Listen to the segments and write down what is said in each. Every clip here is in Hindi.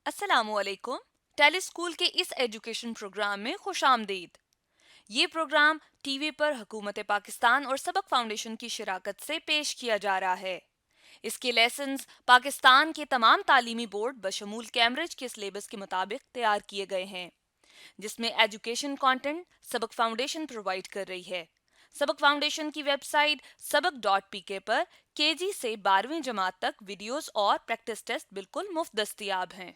अस्सलामुअलैकुम। टेली स्कूल के इस एजुकेशन प्रोग्राम में खुशामदीद। ये प्रोग्राम टीवी पर हुकूमत पाकिस्तान और सबक फाउंडेशन की शिराकत से पेश किया जा रहा है। इसके लेसन्स पाकिस्तान के तमाम तालीमी बोर्ड बशमूल कैम्ब्रिज के सिलेबस के मुताबिक तैयार किए गए हैं, जिसमें एजुकेशन कंटेंट सबक फाउंडेशन प्रोवाइड कर रही है। सबक फाउंडेशन की वेबसाइट सबक.pk पर केजी से 12वीं जमात तक वीडियोस और प्रैक्टिस टेस्ट बिल्कुल मुफ्त दस्तियाब हैं।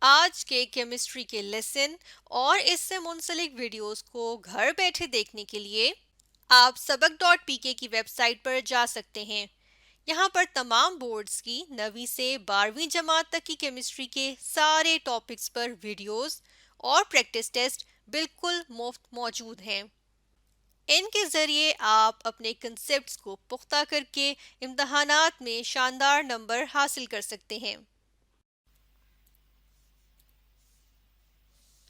आज के केमिस्ट्री के लेसन और इससे मुंसलिक वीडियोस को घर बैठे देखने के लिए आप सबक.pk की वेबसाइट पर जा सकते हैं। यहाँ पर तमाम बोर्ड्स की 9वीं से 12वीं जमात तक की केमिस्ट्री के सारे टॉपिक्स पर वीडियोस और प्रैक्टिस टेस्ट बिल्कुल मुफ्त मौजूद हैं। इनके ज़रिए आप अपने कंसेप्ट्स को पुख्ता करके इम्तहानात में शानदार नंबर हासिल कर सकते हैं।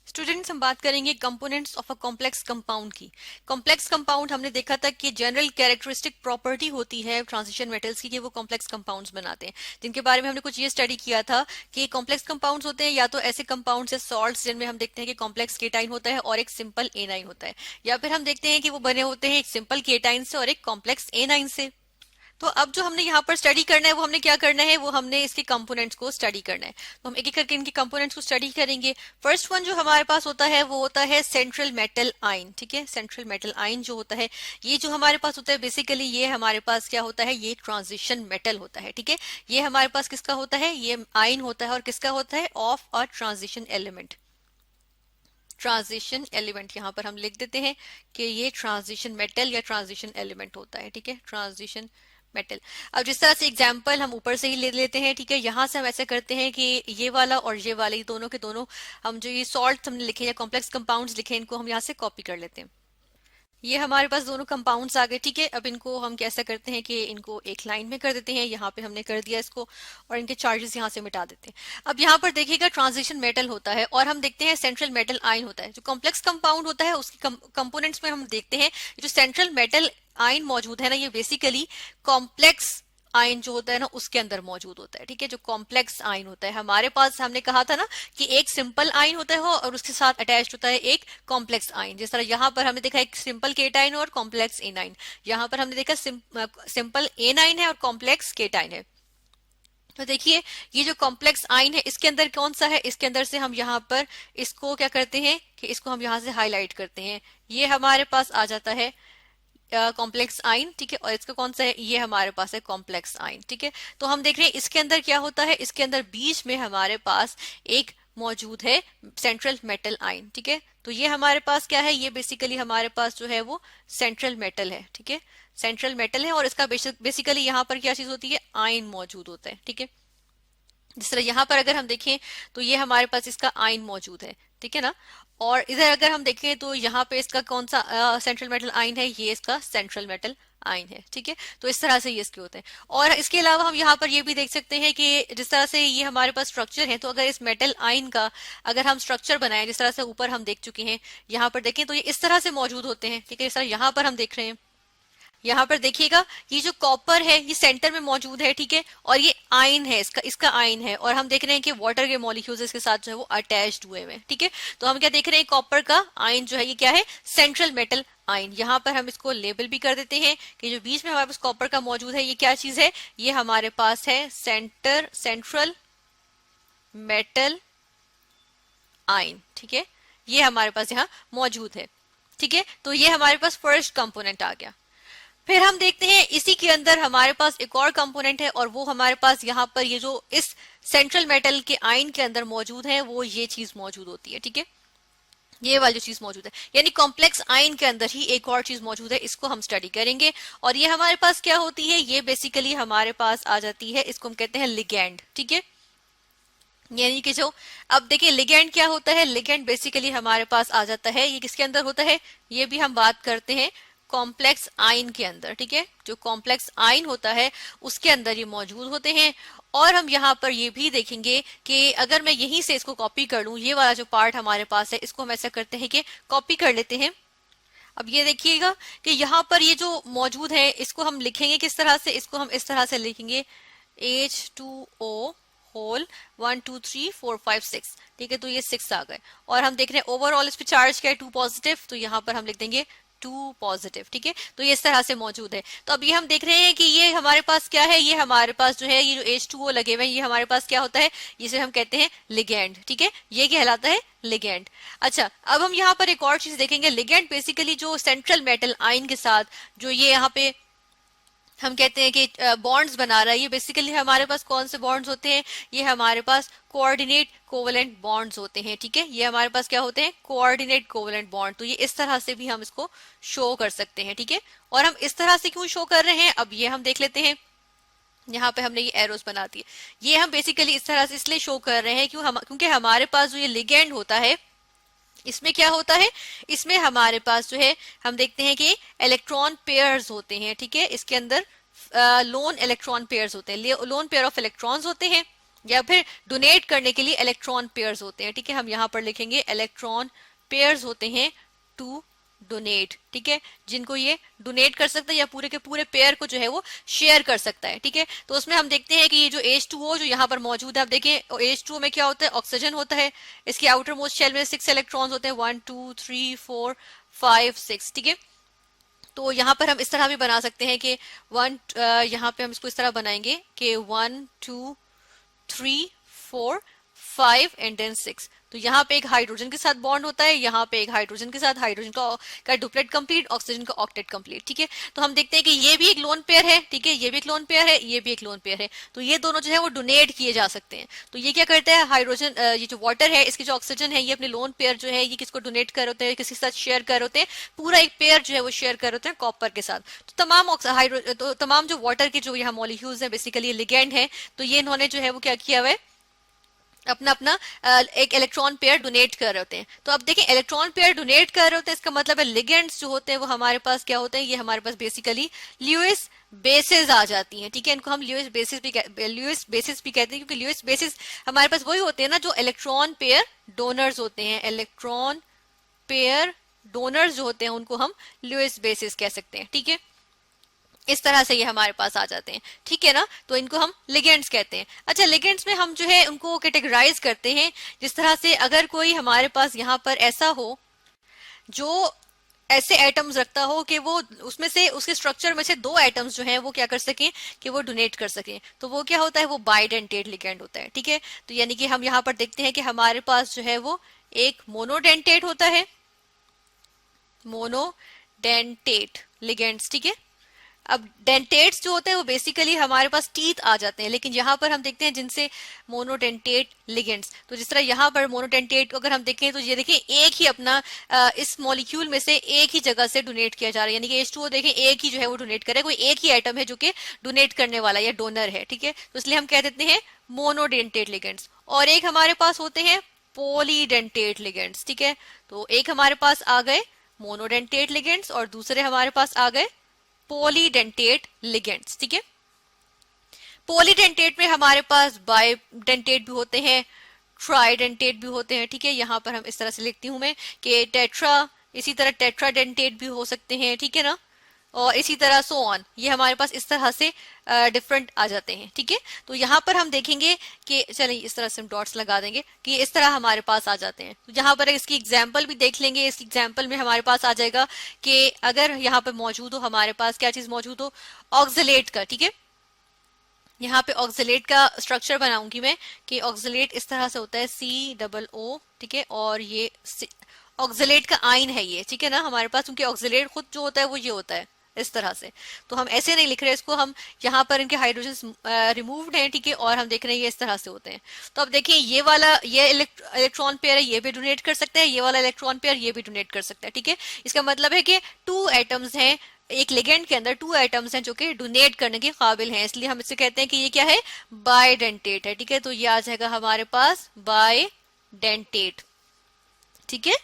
स्टूडेंट्स, हम बात करेंगे components of a complex compound की। कॉम्प्लेक्स कंपाउंड हमने देखा था कि जनरल कैरेक्टरिस्टिक प्रॉपर्टी होती है ट्रांजिशन मेटल्स की कि वो कॉम्प्लेक्स कंपाउंड्स बनाते हैं, जिनके बारे में हमने कुछ ये स्टडी किया था कि कॉम्प्लेक्स कंपाउंड्स होते हैं या तो ऐसे कंपाउंड्स या सॉल्ट्स जिनमें हम देखते हैं कि कॉम्प्लेक्स केटाइन होता है और एक सिंपल एनाइन होता है, या फिर हम देखते हैं कि वो बने होते हैं एक सिंपल केटाइन से और एक कॉम्प्लेक्स एनाइन से। तो अब जो हमने यहाँ पर स्टडी करना है वो हमने क्या करना है, वो हमने इसके कंपोनेंट्स को स्टडी करना है। तो हम एक एक करके इनके कंपोनेंट्स को स्टडी करेंगे। फर्स्ट वन जो हमारे पास होता है वो होता है सेंट्रल मेटल आयन। ठीक है, सेंट्रल मेटल आयन जो होता है, ये जो हमारे पास होता है बेसिकली ये हमारे पास क्या होता है, ये ट्रांजिशन मेटल होता है। ठीक है, ये हमारे पास किसका होता है, ये आयन होता है और किसका होता है, of a transition element. Transition element यहाँ पर हम लिख देते हैं कि ये ट्रांजिशन मेटल या ट्रांजिशन एलिमेंट होता है। ठीक है, ट्रांजिशन मेटल। अब जिस तरह से एग्जांपल हम ऊपर से ही ले लेते हैं, ठीक है, यहाँ से हम ऐसे करते हैं कि ये वाला और ये वाला, ये दोनों के दोनों हम जो ये सॉल्ट हमने लिखे या कॉम्प्लेक्स कंपाउंड्स लिखे, इनको हम यहाँ से कॉपी कर लेते हैं। ये हमारे पास दोनों कंपाउंड्स आ गए। ठीक है, अब इनको हम कैसा करते हैं कि इनको एक लाइन में कर देते हैं, यहाँ पे हमने कर दिया इसको, और इनके चार्जेस यहाँ से मिटा देते हैं। अब यहाँ पर देखिएगा ट्रांजिशन मेटल होता है और हम देखते हैं सेंट्रल मेटल आयन होता है। जो कॉम्प्लेक्स कंपाउंड होता है उसके कंपोनेंट्स में हम देखते हैं जो सेंट्रल मेटल आयन मौजूद है ना, ये बेसिकली कॉम्प्लेक्स आयन जो होता है ना उसके अंदर मौजूद होता है। ठीक है, जो कॉम्प्लेक्स आयन होता है हमारे पास, हमने कहा था ना कि एक सिंपल आयन होता है और उसके साथ अटैच्ड होता है एक कॉम्प्लेक्स आयन। जिस तरह यहाँ पर हमने देखा एक सिंपल केटाइन और कॉम्प्लेक्स एनाइन, यहाँ पर हमने देखा सिंपल एनाइन है और कॉम्प्लेक्स केटाइन है। तो देखिए ये जो कॉम्प्लेक्स आयन है इसके अंदर कौन सा है, इसके अंदर से हम यहाँ पर इसको क्या करते हैं कि इसको हम यहाँ से हाईलाइट करते हैं, ये हमारे पास आ जाता है कॉम्प्लेक्स आयन। ठीक है, और इसका कौन सा है, ये हमारे पास है कॉम्प्लेक्स आयन। ठीक है, तो हम देख रहे हैं इसके अंदर क्या होता है, इसके अंदर बीच में हमारे पास एक मौजूद है सेंट्रल मेटल आयन। ठीक है, तो ये हमारे पास क्या है, ये बेसिकली हमारे पास जो है वो सेंट्रल मेटल है। ठीक है, सेंट्रल मेटल है और इसका बेसिकली यहाँ पर क्या चीज होती है, आयन मौजूद होता है। ठीक है, जिस तरह यहाँ पर अगर हम देखें तो ये हमारे पास इसका आयन मौजूद है। ठीक है ना, और इधर अगर हम देखें तो यहाँ पे इसका कौन सा सेंट्रल मेटल आयन है, ये इसका सेंट्रल मेटल आयन है। ठीक है, तो इस तरह से ये इसके होते हैं। और इसके अलावा हम यहाँ पर ये भी देख सकते हैं कि जिस तरह से ये हमारे पास स्ट्रक्चर है, तो अगर इस मेटल आयन का अगर हम स्ट्रक्चर बनाएं जिस तरह से ऊपर हम देख चुके हैं, यहाँ पर देखें तो ये इस तरह से मौजूद होते हैं। ठीक है, इस तरह यहाँ पर हम देख रहे हैं, यहाँ पर देखिएगा ये जो कॉपर है ये सेंटर में मौजूद है। ठीक है, और ये आयन है, इसका इसका आयन है, और हम देख रहे हैं कि वाटर के मॉलिक्यूल्स इसके साथ जो है वो अटैच्ड हुए हैं। ठीक है, तो हम क्या देख रहे हैं, कॉपर का आयन जो है ये क्या है, सेंट्रल मेटल आयन। यहाँ पर हम इसको लेबल भी कर देते हैं कि जो बीच में हमारे पास कॉपर का मौजूद है ये क्या चीज है, ये हमारे पास है सेंट्रल मेटल आयन। ठीक है, ये हमारे पास यहाँ मौजूद है। ठीक है, तो ये हमारे पास फर्स्ट कंपोनेंट आ गया। फिर हम देखते हैं इसी के अंदर हमारे पास एक और कंपोनेंट है और वो हमारे पास यहाँ पर ये जो इस सेंट्रल मेटल के आयन के अंदर मौजूद है वो ये चीज मौजूद होती है। ठीक है, ये वाली चीज मौजूद है, यानी कॉम्प्लेक्स आयन के अंदर ही एक और चीज मौजूद है, इसको हम स्टडी करेंगे। और ये हमारे पास क्या होती है, ये बेसिकली हमारे पास आ जाती है, इसको हम कहते हैं लिगैंड। ठीक है, यानी कि जो, अब देखिए लिगेंड क्या होता है, लिगेंड बेसिकली हमारे पास आ जाता है, ये किसके अंदर होता है, ये भी हम बात करते हैं कॉम्प्लेक्स आयन के अंदर, ठीक है, जो कॉम्प्लेक्स आयन होता है उसके अंदर ये मौजूद होते हैं। और हम यहाँ पर ये भी देखेंगे कि अगर मैं यहीं से इसको कॉपी कर लूं, ये वाला जो पार्ट हमारे पास है इसको हम ऐसा करते हैं कि कॉपी कर लेते हैं। अब ये देखिएगा कि यहाँ पर ये जो मौजूद है इसको हम लिखेंगे किस तरह से, इसको हम इस तरह से लिखेंगे H2O होल 1 2 3 4 5 6, ठीक है, तो ये 6 आ गए। और हम देख रहे हैं ओवरऑल इस पे चार्ज क्या है, 2 पॉजिटिव, तो यहाँ पर हम लिख देंगे 2 पॉजिटिव, ठीक है, तो ये इस तरह से मौजूद है। तो अब ये हम देख रहे हैं कि ये हमारे पास क्या है, ये हमारे पास जो है ये जो H2O लगे हुए हैं ये हमारे पास क्या होता है, इसे हम कहते हैं लिगेंड, ठीक है, ये कहलाता है लिगेंड। अच्छा, अब हम यहाँ पर एक और चीज देखेंगे, लिगेंड बेसिकली जो सेंट्रल मेटल आयन के साथ जो ये यहाँ पे हम कहते हैं कि बॉन्ड्स बना रहा है, ये बेसिकली हमारे पास कौन से बॉन्ड्स होते हैं, ये हमारे पास कोऑर्डिनेट कोवेलेंट बॉन्ड्स होते हैं, ठीक है, ये हमारे पास क्या होते हैं, कोऑर्डिनेट कोवेलेंट बॉन्ड। तो ये इस तरह से भी हम इसको शो कर सकते हैं, ठीक है। और हम इस तरह से क्यों शो कर रहे हैं, अब ये हम देख लेते हैं। यहाँ पे हमने ये एरोस बना दिए, ये हम बेसिकली इस तरह से इसलिए शो कर रहे हैं क्योंकि हमारे पास जो ये लिगेंड होता है इसमें क्या होता है, इसमें हमारे पास जो है हम देखते हैं कि इलेक्ट्रॉन पेयर्स होते हैं, ठीक है, इसके अंदर लोन इलेक्ट्रॉन पेयर्स होते हैं, लोन पेयर ऑफ इलेक्ट्रॉन्स होते हैं, या फिर डोनेट करने के लिए इलेक्ट्रॉन पेयर्स होते हैं, ठीक है, हम यहाँ पर लिखेंगे इलेक्ट्रॉन पेयर्स होते हैं टू डोनेट, ठीक है, जिनको ये डोनेट कर सकता है या पूरे के पूरे पेयर को जो है वो शेयर कर सकता है, ठीक है। तो उसमें हम देखते हैं कि ये जो H2O जो यहाँ पर मौजूद है, आप देखिए H2O में क्या होता है, ऑक्सीजन होता है, इसके आउटर मोस्ट शेल में 6 इलेक्ट्रॉन्स होते हैं, 1 2 3 4 5 6, ठीक है। तो यहाँ पर हम इस तरह भी बना सकते हैं कि यहाँ पे हम इसको इस तरह बनाएंगे कि 1 2 3 4 5 एंड देन 6। तो यहाँ पे एक हाइड्रोजन के साथ बॉन्ड होता है, यहाँ पे एक हाइड्रोजन के साथ, हाइड्रोजन का डुप्लेट कंप्लीट, ऑक्सीजन का ऑक्टेट कंप्लीट, ठीक है। तो हम देखते हैं कि ये भी एक लोन पेयर है, ठीक है, ये भी एक लोन पेयर है, ये भी एक लोन पेयर है, तो ये दोनों जो है वो डोनेट किए जा सकते हैं। तो ये क्या करता है, हाइड्रोजन ये जो वाटर है इसकी जो ऑक्सीजन है ये अपने लोन पेयर जो है ये किसको डोनेट कर होते हैं, किसी के साथ शेयर कर होते हैं, पूरा एक पेयर जो है वो शेयर कर होते हैं कॉपर के साथ। तो तमाम जो वाटर के जो यहाँ मॉलिक्यूल्स है बेसिकली लिगेंड है, तो ये इन्होंने जो है वो क्या किया हुआ है, अपना अपना एक इलेक्ट्रॉन पेयर डोनेट कर रहे होते हैं। तो अब देखें इलेक्ट्रॉन पेयर डोनेट कर रहे होते हैं, इसका मतलब है लिगेंड्स जो होते हैं वो हमारे पास क्या होते हैं, ये हमारे पास बेसिकली ल्यूइस बेसिस आ जाती हैं, ठीक है, इनको हम ल्यूइस बेसिस भी कहते हैं, क्योंकि ल्यूइस बेसिस हमारे पास वही होते हैं ना जो इलेक्ट्रॉन पेयर डोनर्स होते हैं, इलेक्ट्रॉन पेयर डोनर्स जो होते हैं उनको हम ल्यूइस बेसिस कह सकते हैं, ठीक है। इस तरह से ये हमारे पास आ जाते हैं, ठीक है ना, तो इनको हम लिगेंड्स कहते हैं। अच्छा, लिगेंड्स में हम जो है उनको कैटेगराइज करते हैं जिस तरह से अगर कोई हमारे पास यहाँ पर ऐसा हो जो ऐसे एटम्स रखता हो कि वो उसमें से उसके स्ट्रक्चर में से 2 एटम्स जो हैं वो क्या कर सकें कि वो डोनेट कर सकें, तो वो क्या होता है, वो बाइडेंटेट लिगेंड होता है, ठीक है। तो यानी कि हम यहाँ पर देखते हैं कि हमारे पास जो है वो एक मोनोडेंटेट होता है, मोनोडेंटेट लिगेंड्स, ठीक है। अब डेंटेट्स जो होते हैं वो बेसिकली हमारे पास टीथ आ जाते हैं, लेकिन यहाँ पर हम देखते हैं जिनसे मोनोडेंटेट लिगेंड्स, तो जिस तरह यहाँ पर मोनोडेंटेट अगर हम देखें तो ये देखें एक ही अपना इस मॉलिक्यूल में से एक ही जगह से डोनेट किया जा रहा है, यानी कि H2O देखें एक ही जो है वो डोनेट करे, कोई एक ही एटम है जो कि डोनेट करने वाला या डोनर है, ठीक है, तो इसलिए हम कह देते हैं मोनोडेंटेट लिगेंड्स। और एक हमारे पास होते हैं पॉलीडेंटेट लिगेंड्स, ठीक है, तो एक हमारे पास आ गए मोनोडेंटेट लिगेंड्स और दूसरे हमारे पास आ गए पॉलीडेंटेट लिगेंड्स, ठीक है। पॉलीडेंटेट में हमारे पास बाइडेंटेट भी होते हैं, ट्राइडेंटेट भी होते हैं, ठीक है, यहाँ पर हम इस तरह से लिखती हूं मैं कि टेट्रा, इसी तरह टेट्राडेंटेट भी हो सकते हैं, ठीक है ना, और इसी तरह सो ऑन, ये हमारे पास इस तरह से डिफरेंट आ जाते हैं, ठीक है। तो यहाँ पर हम देखेंगे कि चलिए इस तरह से हम डॉट्स लगा देंगे कि इस तरह हमारे पास आ जाते हैं। तो यहाँ पर इसकी एग्जाम्पल भी देख लेंगे, इस एग्जाम्पल में हमारे पास आ जाएगा कि अगर यहाँ पे मौजूद हो हमारे पास क्या चीज मौजूद हो, ऑक्सलेट का, ठीक है, यहाँ पे ऑक्सलेट का स्ट्रक्चर बनाऊंगी मैं कि ऑक्सलेट इस तरह से होता है COO, ठीक है, और ये ऑक्सलेट का आयन है ये, ठीक है ना हमारे पास, क्योंकि ऑक्सलेट खुद जो होता है वो ये होता है इस तरह से, तो हम ऐसे नहीं लिख रहे इसको, हम यहाँ पर इनके हाइड्रोजन रिमूव्ड हैं, ठीक है, और हम देख रहे हैं ये इस तरह से होते हैं। तो अब देखिए ये वाला ये इलेक्ट्रॉन पेयर है, ये भी डोनेट कर सकता है, ये वाला इलेक्ट्रॉन पेयर ये भी डोनेट कर सकता है, ठीक है। इसका मतलब है कि 2 एटम्स हैं एक लिगेंड के अंदर 2 एटम्स हैं जो कि डोनेट करने के काबिल हैं, इसलिए हम इसे कहते हैं कि ये क्या है, बाइडेंटेट है। ठीक है, तो ये आ जाएगा हमारे पास बाइडेंटेट। ठीक है,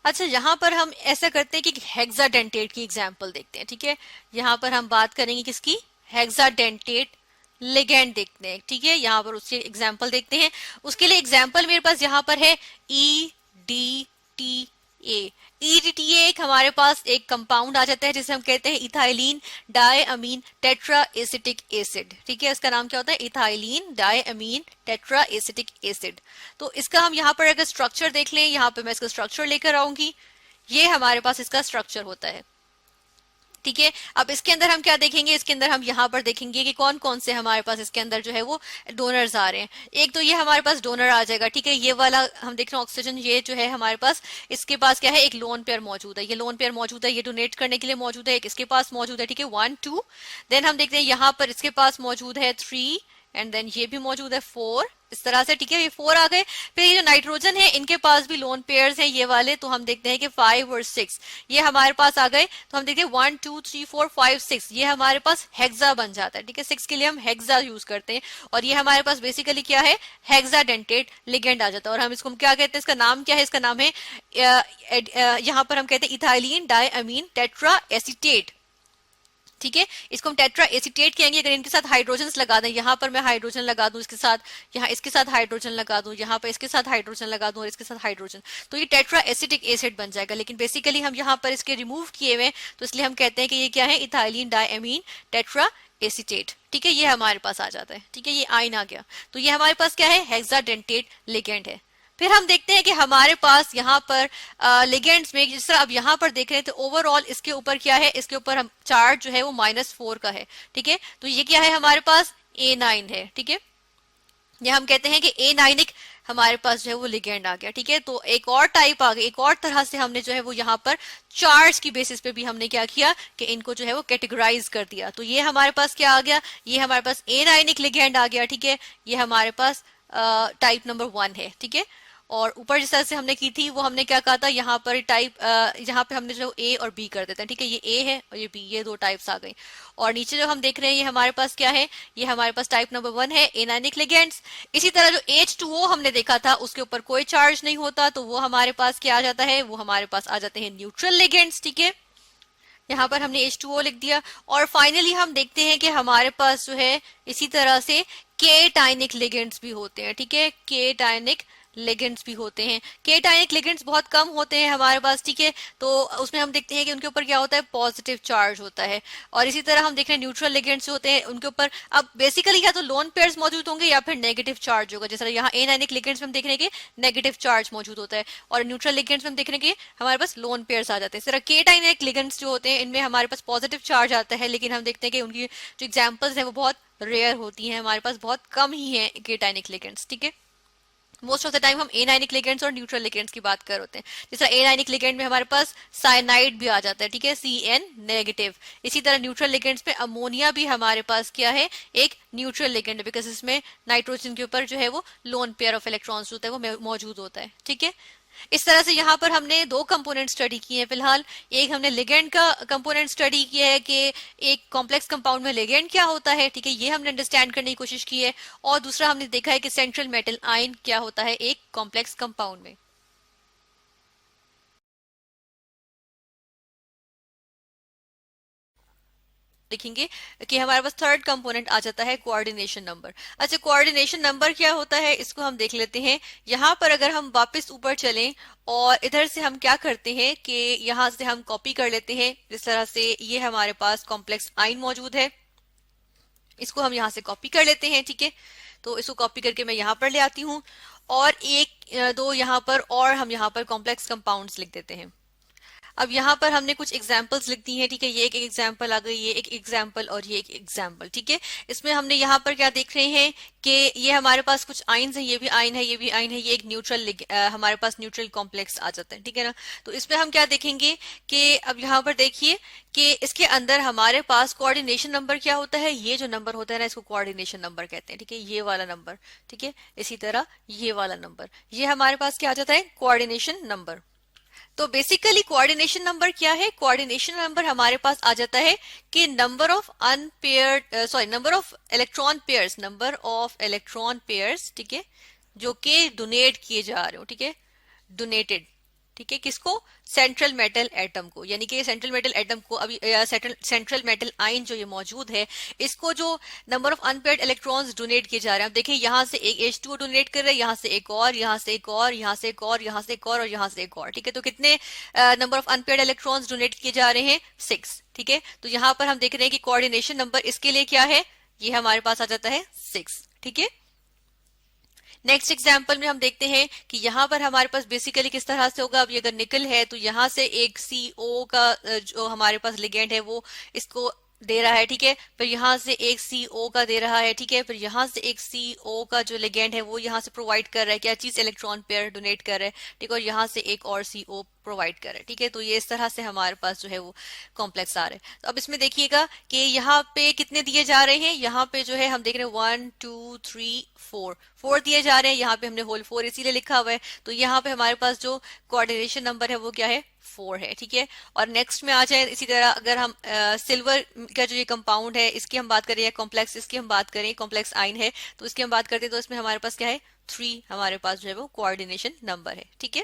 अच्छा यहाँ पर हम ऐसा करते हैं कि हेक्साडेंटेट की एग्जांपल देखते हैं। ठीक है, यहाँ पर हम बात करेंगे किसकी, हेक्साडेंटेट लिगेंड देखते हैं। ठीक है, यहाँ पर उसके एग्जांपल देखते हैं। उसके लिए एग्जांपल मेरे पास यहाँ पर है EDTA। EDTA एक हमारे पास एक कंपाउंड आ जाता है जिसे हम कहते हैं इथाइलिन डायअमीन टेट्रा एसिटिक एसिड। ठीक है, इसका नाम क्या होता है, इथाइलिन डायअमीन टेट्रा एसिटिक एसिड। तो इसका हम यहाँ पर अगर स्ट्रक्चर देख लें, यहाँ पे मैं इसका स्ट्रक्चर लेकर आऊंगी, ये हमारे पास इसका स्ट्रक्चर होता है। ठीक है, अब इसके अंदर हम क्या देखेंगे, इसके अंदर हम यहाँ पर देखेंगे कि कौन कौन से हमारे पास इसके अंदर जो है वो डोनर्स आ रहे हैं। एक तो ये हमारे पास डोनर आ जाएगा। ठीक है, ये वाला हम देख रहे हैं ऑक्सीजन, ये जो है हमारे पास, इसके पास क्या है, एक लोन पेयर मौजूद है, ये लोन पेयर मौजूद है, ये डोनेट करने के लिए मौजूद है, एक इसके पास मौजूद है। ठीक है, 1 2, देन हम देखते हैं यहाँ पर इसके पास मौजूद है 3, एंड देन ये भी मौजूद है 4, इस तरह से। ठीक है, ये 4 आ गए। फिर ये जो नाइट्रोजन है, इनके पास भी लोन पेयर्स हैं ये वाले, तो हम देखते हैं कि 5 और 6 ये हमारे पास आ गए। तो हम देखते हैं 1 2 3 4 5 6, ये हमारे पास हेक्सा बन जाता है। ठीक है, 6 के लिए हम हेक्सा यूज करते हैं, और ये हमारे पास बेसिकली क्या है, हेक्साडेंटेट लिगेंड आ जाता है। और हम इसको क्या कहते हैं, इसका नाम क्या है, इसका नाम है यहाँ पर हम कहते हैं इथाइलिन डायअमीन टेट्रा एसिटेट। ठीक है, इसको हम टेट्रा एसिटेट कहेंगे अगर इनके साथ हाइड्रोजन्स लगा दें। यहाँ पर मैं हाइड्रोजन लगा दूं इसके साथ, यहाँ इसके साथ हाइड्रोजन लगा दूं, यहाँ पर इसके साथ हाइड्रोजन लगा दूं और इसके साथ हाइड्रोजन, तो ये टेट्रा एसिटिक एसिड बन जाएगा। लेकिन बेसिकली हम यहाँ पर इसके रिमूव किए हुए, तो इसलिए हम कहते हैं कि ये क्या है, इथाइलिन डायअमीन टेट्रा एसिटेट। ठीक है, ये हमारे पास आ जाता है। ठीक है, ये आइन आ गया, तो ये हमारे पास क्या है, हेक्साडेंटेट लिगेंड है। फिर हम देखते हैं कि हमारे पास यहाँ पर लिगेंड्स में, जिस तरह अब यहाँ पर देख रहे हैं, तो ओवरऑल इसके ऊपर क्या है, इसके ऊपर हम चार्ज जो है वो -4 का है। ठीक है, तो ये क्या है, हमारे पास A9 है। ठीक है, ये हम कहते हैं कि A9 हमारे पास जो है वो लिगेंड आ गया। ठीक है, तो एक और टाइप आ गई, एक और तरह से हमने जो है वो यहाँ पर चार्ज की बेसिस पे भी हमने क्या किया कि इनको जो है वो कैटेगराइज कर दिया। तो ये हमारे पास क्या आ गया, ये हमारे पास A9 लिगेंड आ गया। ठीक है, ये हमारे पास टाइप नंबर 1 है। ठीक है, और ऊपर जिस तरह से हमने की थी वो हमने क्या कहा था, यहाँ पर टाइप यहाँ पे हमने जो ए और बी कर देते हैं। ठीक है, ये ए है और ये बी, ये 2 टाइप्स आ गई। और नीचे जो हम देख रहे हैं ये हमारे पास क्या है, ये हमारे पास टाइप नंबर 1 है, एनायनिक लिगेंड्स। इसी तरह जो H2O हमने देखा था उसके ऊपर कोई चार्ज नहीं होता, तो वो हमारे पास क्या आ जाता है, वो हमारे पास आ जाते हैं न्यूट्रल लिगेंड्स। ठीक है, यहाँ पर हमने H2O लिख दिया। और फाइनली हम देखते हैं कि हमारे पास जो है इसी तरह से केटाइनिक लिगेंड्स भी होते हैं। ठीक है, केटाइनिक लिगेंड्स भी होते हैं। केटाइनिक लिगेंड्स बहुत कम होते हैं हमारे पास। ठीक है, तो उसमें हम देखते हैं कि उनके ऊपर क्या होता है, पॉजिटिव चार्ज होता है। और इसी तरह हम देख रहे हैं न्यूट्रल लिगेंड्स होते हैं, उनके ऊपर अब बेसिकली या तो लोन पेयर्स मौजूद होंगे या फिर नेगेटिव चार्ज होगा। जैसे यहाँ एनायनिक लिगेंड्स में हम देख रहे हैं कि नेगेटिव चार्ज मौजूद होता है, और न्यूट्रल लिगेंड्स में हम देख रहे हैं कि हमारे पास लोन पेयर्स आ जाते हैं। इस तरह केटाइनिक लिगेंड्स जो होते हैं इनमें हमारे पास पॉजिटिव चार्ज आता है, लेकिन हम देखते हैं कि उनकी जो एग्जाम्पल्स है वो बहुत रेयर होती हैं, हमारे पास बहुत कम ही है केटाइनिक लिगेंड्स। ठीक है, मोस्ट ऑफ द टाइम हम एनायनिक लिगेंड्स और न्यूट्रल लिगेंड्स की बात कर होते हैं। जैसे एनायनिक लिगेंड में हमारे पास साइनाइड भी आ जाता है। ठीक है, Cn नेगेटिव। इसी तरह न्यूट्रल लिगेंड्स में अमोनिया भी हमारे पास क्या है, एक न्यूट्रल लिगेंड है, बिकॉज इसमें नाइट्रोजन के ऊपर जो है वो लोन पेयर ऑफ इलेक्ट्रॉन्स होता है वो मौजूद होता है। ठीक है, इस तरह से यहाँ पर हमने 2 कंपोनेंट स्टडी किए हैं फिलहाल। एक हमने लिगेंड का कंपोनेंट स्टडी किया है कि एक कॉम्प्लेक्स कंपाउंड में लिगेंड क्या होता है। ठीक है, ये हमने अंडरस्टैंड करने की कोशिश की है। और दूसरा हमने देखा है कि सेंट्रल मेटल आयन क्या होता है एक कॉम्प्लेक्स कंपाउंड में। देखेंगे कि हमारे पास थर्ड कंपोनेंट आ जाता है कोऑर्डिनेशन नंबर। अच्छा, कोऑर्डिनेशन नंबर क्या होता है इसको हम देख लेते हैं। यहाँ पर अगर हम वापस ऊपर चलें और इधर से हम क्या करते हैं कि यहाँ से हम कॉपी कर लेते हैं। जिस तरह से ये हमारे पास कॉम्प्लेक्स आयन मौजूद है, इसको हम यहाँ से कॉपी कर लेते हैं। ठीक है, तो इसको कॉपी करके मैं यहाँ पर ले आती हूँ, और एक 2 यहाँ पर, और हम यहाँ पर कॉम्प्लेक्स कंपाउंड्स लिख देते हैं। अब यहाँ पर हमने कुछ एग्जाम्पल्स लिख दी हैं। ठीक है, ये एक एग्जाम्पल आ गई, ये एक एग्जाम्पल और ये एक एग्जाम्पल। ठीक है, इसमें हमने यहाँ पर क्या देख रहे हैं कि ये हमारे पास कुछ आइन्स हैं, ये भी आइन है, ये भी आइन है, ये एक न्यूट्रल हमारे पास न्यूट्रल कॉम्प्लेक्स आ जाता है। ठीक है ना, तो इसमें हम क्या देखेंगे कि अब यहाँ पर देखिए कि इसके अंदर हमारे पास कोऑर्डिनेशन नंबर क्या होता है, ये जो नंबर होता है ना इसको कोऑर्डिनेशन नंबर कहते हैं। ठीक है, ये वाला नंबर। ठीक है, इसी तरह ये वाला नंबर, ये हमारे पास क्या आ जाता है, कोऑर्डिनेशन नंबर। तो बेसिकली कोऑर्डिनेशन नंबर क्या है? कोऑर्डिनेशन नंबर हमारे पास आ जाता है कि नंबर ऑफ इलेक्ट्रॉन पेयर्स, ठीक है, जो कि डोनेट किए जा रहे हो, ठीक है, डोनेटेड, ठीक है, किसको? सेंट्रल मेटल एटम को, यानी कि सेंट्रल मेटल एटम को अभी सेंट्रल मेटल आयन जो ये मौजूद है, इसको जो number of unpaired electrons donate किए जा रहे हैं, अब देखिए यहाँ से एक H2O डोनेट कर रहे हैं, यहाँ से एक और, यहाँ से एक और, यहाँ से एक और, यहाँ से एक और यहाँ से एक और, ठीक है, तो कितने number of unpaired electrons donate किए जा रहे हैं? 6, ठीक है। तो यहाँ पर हम देख रहे हैं कि कोऑर्डिनेशन नंबर इसके लिए क्या है? ये हमारे पास आ जाता है 6, ठीक है। नेक्स्ट एग्जाम्पल में हम देखते हैं कि यहाँ पर हमारे पास बेसिकली किस तरह से होगा। अब ये अगर निकल है तो यहाँ से एक CO का जो हमारे पास लिगेंड है वो इसको दे रहा है, ठीक है, फिर यहाँ से एक CO का दे रहा है, ठीक है, फिर यहाँ से एक CO का जो लिगेंड है वो यहाँ से प्रोवाइड कर रहा है क्या चीज? इलेक्ट्रॉन पेयर डोनेट कर रहा है, ठीक है, और यहाँ से एक और CO प्रोवाइड कर रहा है, ठीक है। तो ये इस तरह से हमारे पास जो है वो कॉम्प्लेक्स आ रहा है। तो अब इसमें देखिएगा कि यहाँ पे कितने दिए जा रहे हैं। यहाँ पे जो है हम देख रहे हैं 1 2 3 4 दिए जा रहे हैं। यहाँ पे हमने होल 4 इसीलिए लिखा हुआ है। तो यहाँ पे हमारे पास जो कोऑर्डिनेशन नंबर है वो क्या है? 4 है, ठीक है। और नेक्स्ट में आ जाए इसी तरह, अगर हम सिल्वर का जो ये कंपाउंड है इसकी हम बात करें, या कॉम्प्लेक्स इसकी हम बात करें, कॉम्प्लेक्स आइन है तो इसकी हम बात करते हैं, तो इसमें हमारे पास क्या है? 3 हमारे पास जो है वो कोऑर्डिनेशन नंबर है, ठीक है।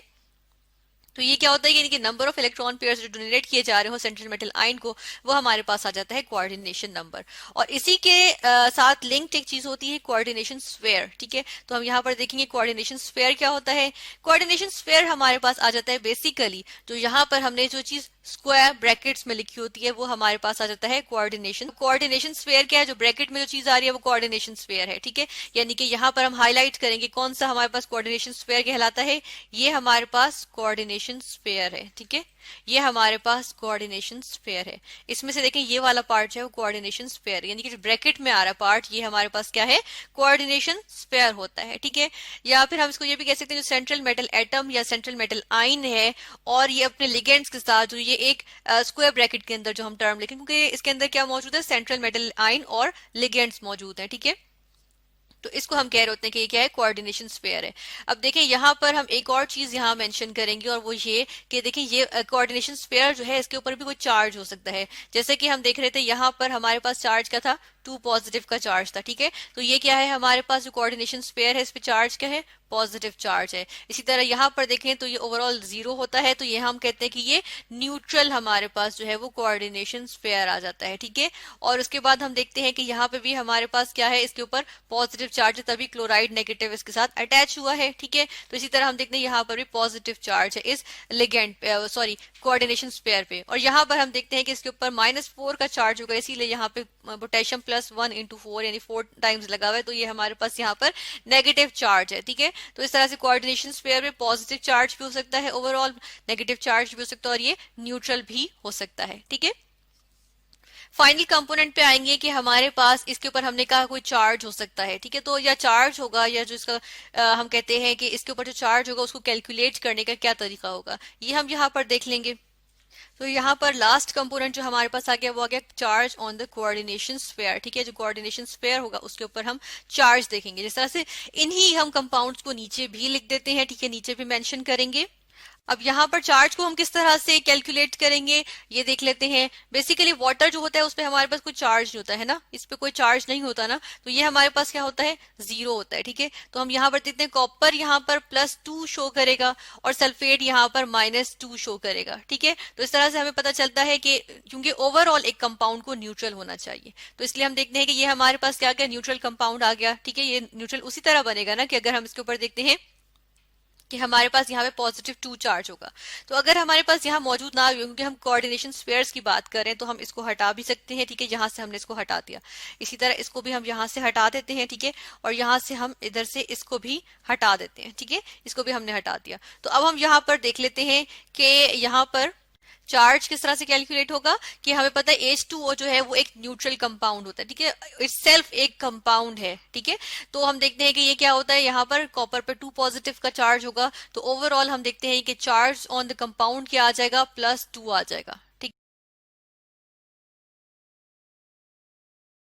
तो ये क्या होता है, यानी कि नंबर ऑफ इलेक्ट्रॉन पेयर्स जो डोनेट किए जा रहे हो सेंट्रल मेटल आयन को, वो हमारे पास आ जाता है कोऑर्डिनेशन नंबर। और इसी के साथ लिंक्ड एक चीज होती है कोऑर्डिनेशन स्फेयर, ठीक है। तो हम यहाँ पर देखेंगे कोऑर्डिनेशन स्फेयर क्या होता है। कोऑर्डिनेशन स्फेयर हमारे पास आ जाता है बेसिकली जो यहाँ पर हमने जो चीज स्क्वायर ब्रैकेट्स में लिखी होती है वो हमारे पास आ जाता है कोऑर्डिनेशन स्फेयर क्या है? जो ब्रैकेट में जो चीज आ रही है वो कोऑर्डिनेशन स्फेयर है, ठीक है। यानी कि यहाँ पर हम हाईलाइट करेंगे कौन सा हमारे पास कोऑर्डिनेशन स्फेयर कहलाता है। ये हमारे पास कोऑर्डिनेशन स्फेयर है, ठीक है, ये हमारे पास कोऑर्डिनेशन स्फेयर है। इसमें से देखें ये वाला पार्ट जो है वो कोऑर्डिनेशन स्फेयर, यानी कि जो ब्रैकेट में आ रहा पार्ट ये हमारे पास क्या है? कोऑर्डिनेशन स्फेयर होता है, ठीक है। या फिर हम इसको ये भी कह सकते हैं जो सेंट्रल मेटल एटम या सेंट्रल मेटल आइन है और ये अपने लिगेंड्स के साथ जो ये एक स्क्वायर ब्रैकेट के अंदर जो हम टर्म लिखें, क्योंकि इसके अंदर क्या मौजूद है? सेंट्रल मेटल आइन और लिगेंड्स मौजूद है, ठीक है। तो इसको हम कह रहे होते हैं कि ये क्या है? कोऑर्डिनेशन स्फेयर है। अब देखिए यहाँ पर हम एक और चीज यहाँ मेंशन करेंगे और वो ये कि देखिए ये कोऑर्डिनेशन स्फेयर जो है इसके ऊपर भी कोई चार्ज हो सकता है। जैसे कि हम देख रहे थे यहाँ पर हमारे पास चार्ज क्या था? 2 पॉजिटिव का चार्ज था, ठीक है। तो ये क्या है हमारे पास जो कोऑर्डिनेशन स्फेयर है इस पे चार्ज क्या है? पॉजिटिव चार्ज है। इसी तरह यहाँ पर देखें तो ये ओवरऑल 0 होता है, तो ये हम कहते हैं कि ये न्यूट्रल हमारे पास जो है वो कोऑर्डिनेशन स्फेयर आ जाता है, ठीक है। और उसके बाद हम देखते हैं कि यहाँ पे भी हमारे पास क्या है? इसके ऊपर पॉजिटिव चार्ज है, तभी क्लोराइड नेगेटिव इसके साथ अटैच हुआ है, ठीक है। तो इसी तरह हम देखते हैं यहाँ पर भी पॉजिटिव चार्ज है इस लिगेंड कोऑर्डिनेशन स्फेयर पे। और यहाँ पर हम देखते हैं कि इसके ऊपर -4 का चार्ज होगा, इसीलिए यहाँ पे पोटेशियम +1 × 4 यानी 4 टाइम्स लगा हुआ है, तो ये हमारे पास यहाँ पर नेगेटिव चार्ज है, ठीक है। तो इस तरह से कोऑर्डिनेशन स्फेयर में पॉजिटिव चार्ज भी हो सकता है, ओवरऑल नेगेटिव चार्ज भी हो सकता है और ये न्यूट्रल भी हो सकता है, ठीक है। फाइनल कंपोनेंट पे आएंगे कि हमारे पास इसके ऊपर हमने कहा कोई चार्ज हो सकता है, ठीक है। तो या चार्ज होगा या जो इसका हम कहते हैं कि इसके ऊपर जो चार्ज होगा उसको कैलकुलेट करने का क्या तरीका होगा, ये हम यहाँ पर देख लेंगे। तो यहाँ पर लास्ट कंपोनेंट जो हमारे पास आ गया वो आ गया charge on the coordination sphere, ठीक है। जो कोऑर्डिनेशन स्फेयर होगा उसके ऊपर हम चार्ज देखेंगे। जिस तरह से इन्हीं हम कंपाउंड्स को नीचे भी लिख देते हैं, ठीक है, नीचे भी मेंशन करेंगे। अब यहाँ पर चार्ज को हम किस तरह से कैलकुलेट करेंगे ये देख लेते हैं। बेसिकली वाटर जो होता है उसपे हमारे पास कोई चार्ज नहीं होता है ना, इस पे कोई चार्ज नहीं होता ना, तो ये हमारे पास क्या होता है? 0 होता है, ठीक है। तो हम यहाँ पर देखते हैं कॉपर यहाँ पर +2 शो करेगा और सल्फेट यहाँ पर -2 शो करेगा, ठीक है। तो इस तरह से हमें पता चलता है कि क्योंकि ओवरऑल एक कंपाउंड को न्यूट्रल होना चाहिए, तो इसलिए हम देखते हैं कि ये हमारे पास क्या गया? न्यूट्रल कंपाउंड आ गया, ठीक है। ये न्यूट्रल उसी तरह बनेगा ना कि अगर हम इसके ऊपर देखते हैं कि हमारे पास यहाँ पे +2 चार्ज होगा, तो अगर हमारे पास यहाँ मौजूद ना हो क्योंकि हम कोऑर्डिनेशन स्फेयर्स की बात कर रहे हैं तो हम इसको हटा भी सकते हैं, ठीक है। यहाँ से हमने इसको हटा दिया, इसी तरह इसको भी हम यहाँ से हटा देते हैं, ठीक है। और यहाँ से हम इधर से इसको भी हटा देते हैं, ठीक है, इसको भी हमने हटा दिया। तो अब हम यहाँ पर देख लेते हैं कि यहाँ पर चार्ज किस तरह से कैलकुलेट होगा कि हमें पता है H2O जो है वो एक न्यूट्रल कंपाउंड होता है, ठीक है, इटसेल्फ एक कंपाउंड है, ठीक है। तो हम देखते हैं कि ये क्या होता है, यहाँ पर कॉपर पे 2 पॉजिटिव का चार्ज होगा, तो ओवरऑल हम देखते हैं कि चार्ज ऑन द कंपाउंड क्या आ जाएगा? +2 आ जाएगा,